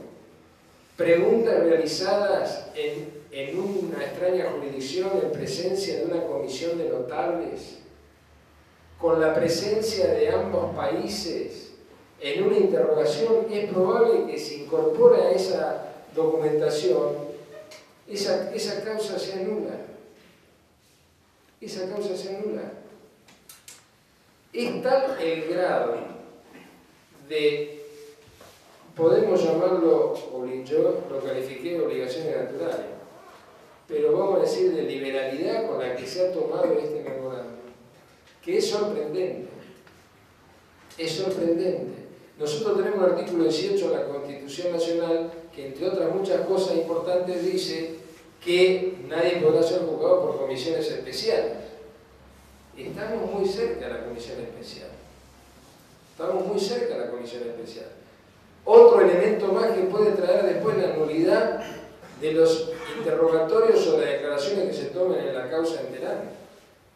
preguntas realizadas en una extraña jurisdicción en presencia de una comisión de notables, con la presencia de ambos países en una interrogación? Es probable que si incorpora esa documentación, esa causa sea nula. Esa causa sea nula. Es tal el grado de, podemos llamarlo, yo lo califiqué de obligaciones naturales, pero vamos a decir de liberalidad con la que se ha tomado este memorándum, que es sorprendente. Es sorprendente. Nosotros tenemos el artículo 18 de la Constitución Nacional que, entre otras muchas cosas importantes, dice que nadie podrá ser juzgado por comisiones especiales. Estamos muy cerca de la comisión especial. Estamos muy cerca de la comisión especial. Otro elemento más que puede traer después la nulidad de los interrogatorios o las declaraciones que se tomen en la causa enterante.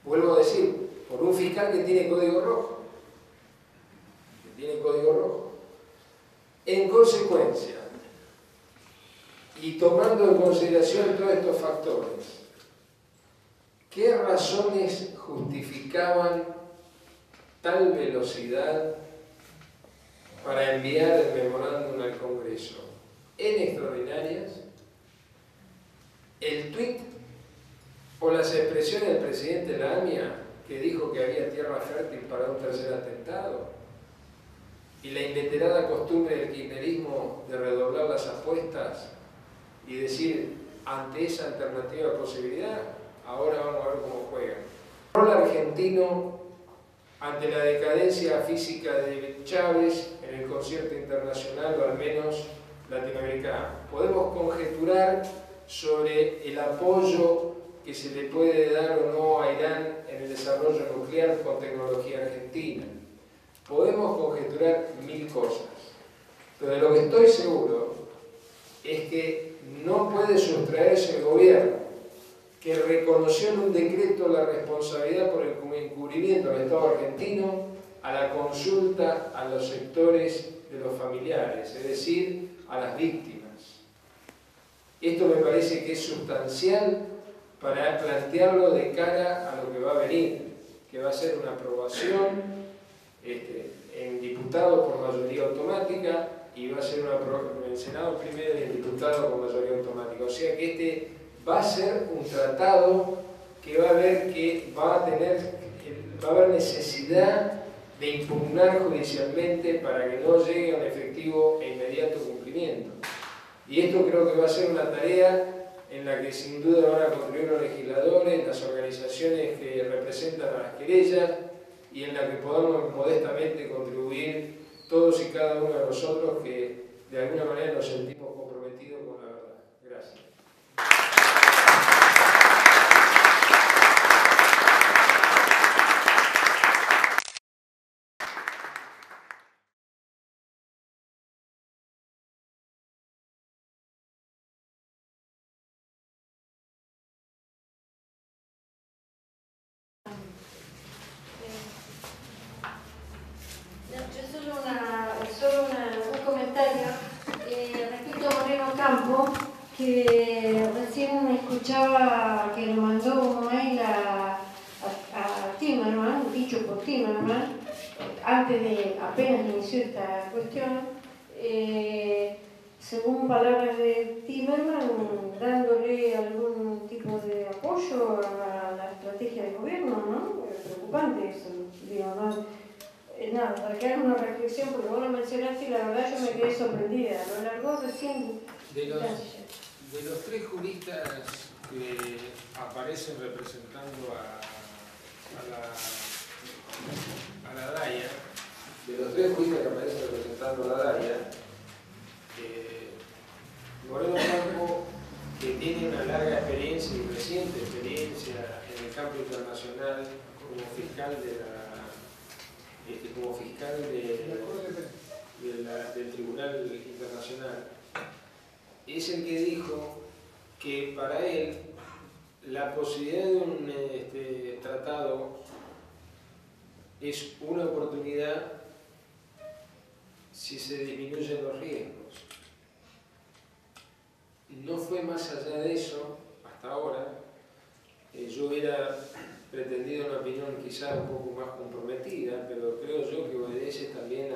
Vuelvo a decir, por un fiscal que tiene código rojo. Que tiene código rojo. En consecuencia, y tomando en consideración todos estos factores, ¿qué razones justificaban tal velocidad para enviar el memorándum al Congreso? En extraordinarias, el tuit o las expresiones del presidente de la AMIA, que dijo que había tierra fértil para un tercer atentado, y la inveterada costumbre del kirchnerismo de redoblar las apuestas y decir, ante esa alternativa posibilidad, ahora vamos a ver cómo juegan. El rol argentino ante la decadencia física de Chávez en el concierto internacional, o al menos latinoamericano. Podemos conjeturar sobre el apoyo que se le puede dar o no a Irán en el desarrollo nuclear con tecnología argentina. Podemos conjeturar mil cosas, pero de lo que estoy seguro es que no puede sustraerse el gobierno, que reconoció en un decreto la responsabilidad por el encubrimiento del Estado argentino a la consulta a los sectores de los familiares, es decir, a las víctimas. Esto me parece que es sustancial para plantearlo de cara a lo que va a venir, que va a ser una aprobación en diputado por mayoría automática y va a ser en el Senado primero y en diputado por mayoría automática. O sea que va a ser un tratado que va a haber necesidad de impugnar judicialmente para que no llegue a un efectivo e inmediato cumplimiento. Y esto creo que va a ser una tarea en la que sin duda van a contribuir los legisladores, las organizaciones que representan a las querellas y en la que podamos modestamente contribuir todos y cada uno de nosotros que de alguna manera nos sentimos comprometidos con la verdad. Gracias. Un comentario respecto a Moreno Campo, que recién escuchaba que le mandó un mail a Timerman, dicho por Timerman, antes de apenas inició esta cuestión, según palabras de Timerman, dándole algún tipo de apoyo a la estrategia de gobierno, ¿no? Preocupante eso, digo, ¿no? Nada, para que haga una reflexión, porque vos lo mencionaste y la verdad yo me quedé sorprendida. Lo largó recién. De los tres juristas que aparecen representando a la DAIA, Moreno Campo, que tiene una larga experiencia y reciente experiencia en el campo internacional como fiscal del Tribunal Internacional, es el que dijo que para él la posibilidad de un tratado es una oportunidad si se disminuyen los riesgos. No fue más allá de eso hasta ahora. Yo hubiera pretendido una opinión quizá un poco más comprometida, pero creo yo que obedece también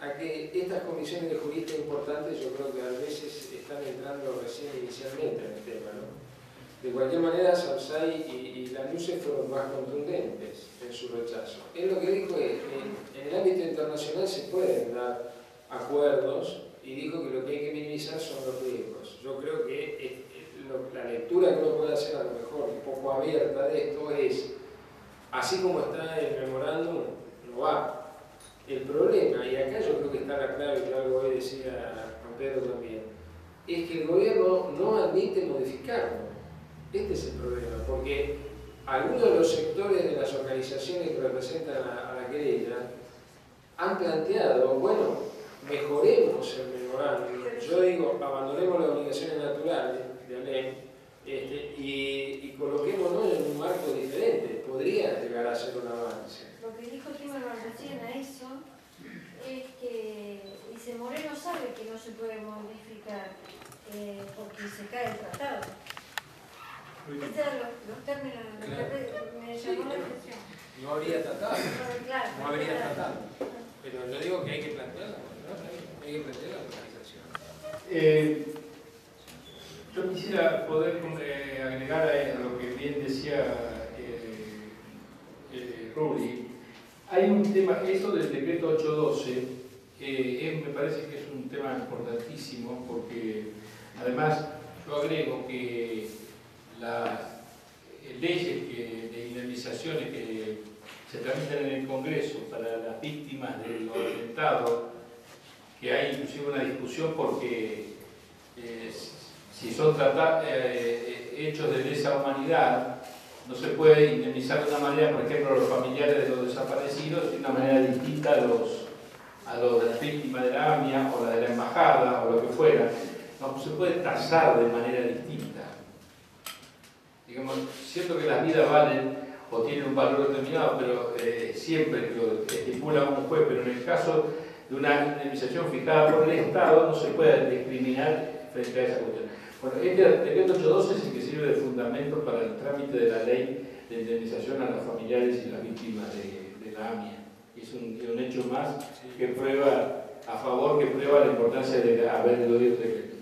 a que estas comisiones de juristas importantes yo creo que a veces están entrando recién inicialmente en el tema, ¿no? De cualquier manera, Sarsay y Lanuse fueron más contundentes en su rechazo. Él lo que dijo es que en el ámbito internacional se pueden dar acuerdos y dijo que lo que hay que minimizar son los riesgos. Yo creo que la lectura que uno puede hacer a lo mejor un poco abierta de esto es, así como está el memorándum, no va. El problema, y acá yo creo que está la clave, que algo hoy decía Juan Pedro también, es que el gobierno no admite modificarlo. Este es el problema, porque algunos de los sectores de las organizaciones que representan a la querella han planteado, bueno, mejoremos el memorándum. Yo digo, abandonemos las obligaciones naturales de ALEM y coloquémonos en un marco diferente. Podría llegar a ser un avance. Lo que dijo Timerman recién a eso es que, dice, Moreno sabe que no se puede modificar porque se cae el tratado. Esos son los términos que me llamó la atención. No habría tratado. Claro, No habría tratado. Pero yo digo que hay que plantearla, ¿no? Hay que plantear la organización. Yo quisiera poder agregar a lo que bien decía Rubri. Hay un tema, eso del decreto 812, me parece que es un tema importantísimo porque además yo agrego que las leyes de indemnizaciones que se tramiten en el Congreso para las víctimas de los atentados, que hay inclusive una discusión porque si son hechos de lesa humanidad, no se puede indemnizar de una manera, por ejemplo, a los familiares de los desaparecidos, de una manera distinta a los de las víctimas de la AMIA o la de la embajada o lo que fuera. No se puede tasar de manera distinta. Digamos, siento que las vidas valen o tienen un valor determinado, pero siempre lo estipula un juez, pero en el caso de una indemnización fijada por el Estado no se puede discriminar frente a esa cuestión. Bueno, este decreto 812 es el que sirve de fundamento para el trámite de la ley de indemnización a los familiares y las víctimas de la AMIA. Es un hecho más que prueba a favor, que prueba la importancia de haber oído el decreto.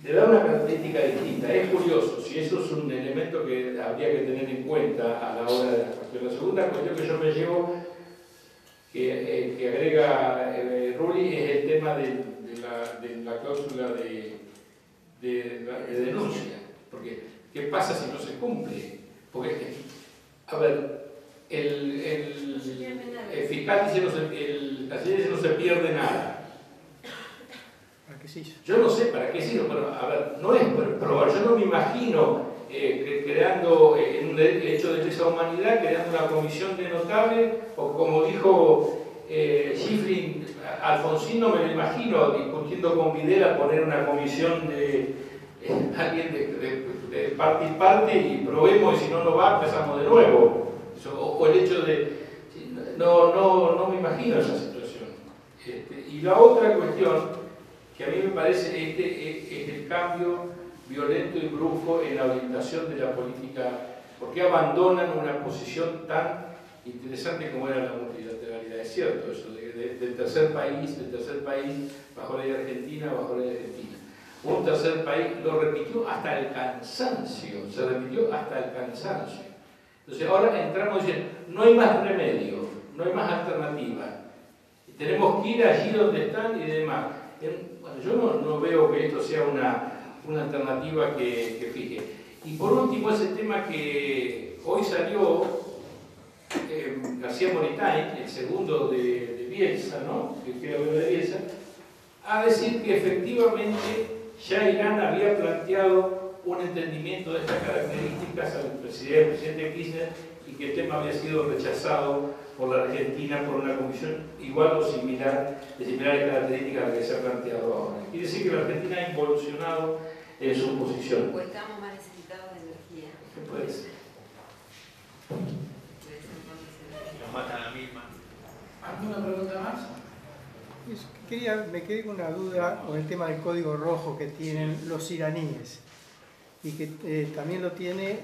Le da una característica distinta. Es curioso, si eso es un elemento que habría que tener en cuenta a la hora de la cuestión. La segunda cuestión que yo me llevo, que agrega Rulli, es el tema de la cláusula de denuncia. Porque, ¿qué pasa si no se cumple? Porque, a ver, el fiscal dice el canciller dice no se pierde nada. ¿Para qué se hizo? Yo no sé para qué se hizo, pero a ver, no es probar. Yo no me imagino creando, en un hecho de lesa humanidad, creando una comisión de notables, o como dijo Schifrin, Alfonsín, no me lo imagino discutiendo con Videla poner una comisión de alguien de parte y parte y probemos, y si no va, empezamos de nuevo. O el hecho de... No me imagino esa situación. Y la otra cuestión que a mí me parece es el cambio violento y brusco en la orientación de la política, porque abandonan una posición tan interesante como era la multilateralidad. Es cierto eso, del tercer país bajo la ley argentina, bajo la ley argentina. Un tercer país lo repitió hasta el cansancio, se repitió hasta el cansancio. Entonces ahora entramos diciendo, no hay más remedio, no hay más alternativa. Tenemos que ir allí donde están y demás. Bueno, yo no veo que esto sea una alternativa que fije. Y por último, ese tema que hoy salió García Moritán, el segundo de Bielsa, ¿no? Que queda de Bielsa, a decir que efectivamente ya Irán había planteado un entendimiento de estas características al presidente Kirchner y que el tema había sido rechazado por la Argentina por una comisión igual o similar, de similares características a la que se ha planteado ahora. Quiere decir que la Argentina ha involucionado en su posición. O estamos más necesitados de energía. ¿Qué puede ser? Nos matan a la misma. ¿Alguna pregunta más? Me quedé con una duda con el tema del código rojo que tienen los iraníes y que también lo tiene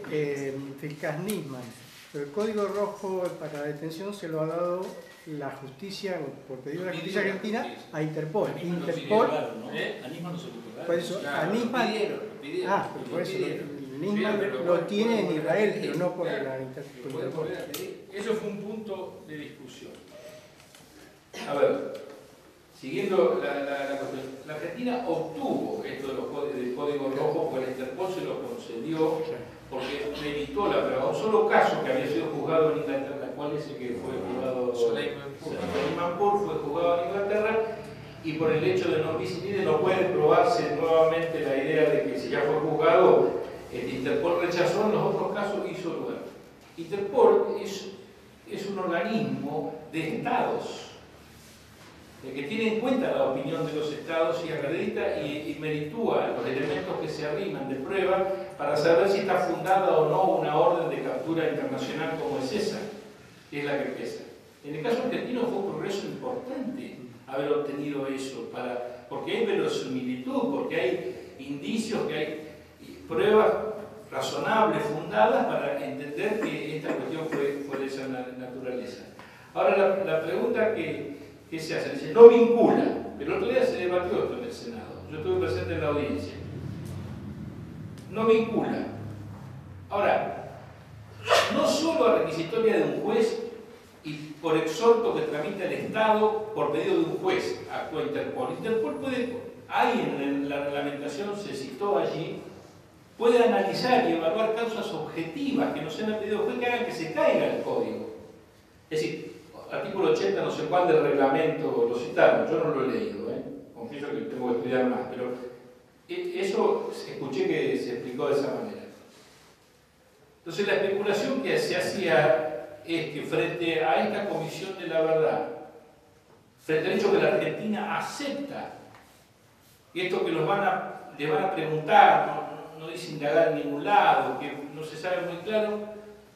Filkas Nisman. Pero el código rojo para la detención se lo ha dado la justicia, por pedido de la justicia argentina, a Interpol. Interpol. A Nisman no se lo pidieron. Por eso, a Nisman. Por eso, Nisman lo tiene en Israel, pero no por la Interpol. Eso fue un punto de discusión. A ver, siguiendo la cuestión, la Argentina obtuvo esto del código rojo porque la Interpol se lo concedió, porque meditó un solo caso que había sido juzgado en Inglaterra, ¿cuál es el que fue juzgado? Soleimanpur fue juzgado en Inglaterra, y por el hecho de no visitar no puede probarse nuevamente la idea de que si ya fue juzgado, Interpol rechazó, en los otros casos hizo lugar. Interpol es un organismo de estados, que tiene en cuenta la opinión de los estados y acredita y meritúa los elementos que se arriman de prueba para saber si está fundada o no una orden de captura internacional como es esa, que es la que pesa. En el caso argentino fue un progreso importante haber obtenido eso, porque hay verosimilitud, porque hay indicios, que hay pruebas razonables, fundadas, para entender que esta cuestión fue de esa naturaleza. Ahora, la pregunta que se hace, dice, no vincula, pero el otro día se debatió esto en el Senado, yo estuve presente en la audiencia, no vincula. Ahora, no solo a requisitoria de un juez y por exhorto que tramita el Estado por pedido de un juez actúa Interpol. Interpol puede, ahí en la reglamentación se citó allí, puede analizar y evaluar causas objetivas que no sean a pedido de juez que hagan que se caiga el código. Es decir, artículo 80, no sé cuál del reglamento lo citaron, yo no lo he leído, confieso que tengo que estudiar más, pero eso escuché que se explicó de esa manera. Entonces la especulación que se hacía es que frente a esta comisión de la verdad, frente al hecho que la Argentina acepta esto que le van a preguntar, no dice indagar en ningún lado, que no se sabe muy claro,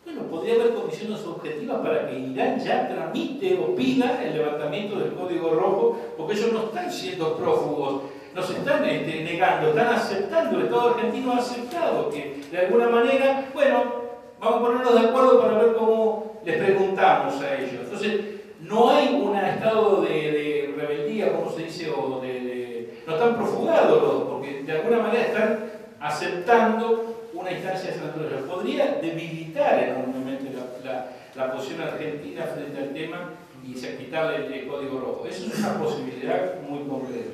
bueno, podría haber condiciones objetivas para que Irán ya tramite o pida el levantamiento del código rojo, porque ellos no están siendo prófugos, no se están negando, están aceptando, el Estado argentino ha aceptado que de alguna manera, bueno, vamos a ponernos de acuerdo para ver cómo les preguntamos a ellos. Entonces, no hay un estado de rebeldía, como se dice, o no están profugados, porque de alguna manera están aceptando una instancia de esa naturaleza. Podría debilitar enormemente la posición argentina frente al tema y quitarle el código rojo. Eso es una posibilidad muy concreta.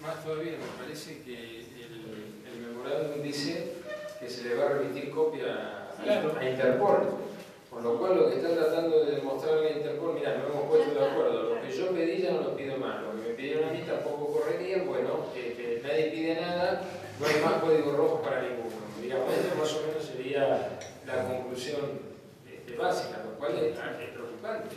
Más todavía, me parece que el memorándum dice que se le va a remitir copia a Interpol. Con lo cual lo que está tratando de demostrarle a Interpol, mira, no hemos puesto de acuerdo, lo que yo pedí ya no lo pido más, lo que me pidieron a mí tampoco correría, bueno, nadie pide nada, no hay más código rojo para ninguno. Digamos, esto más o menos sería la conclusión básica, lo cual es preocupante.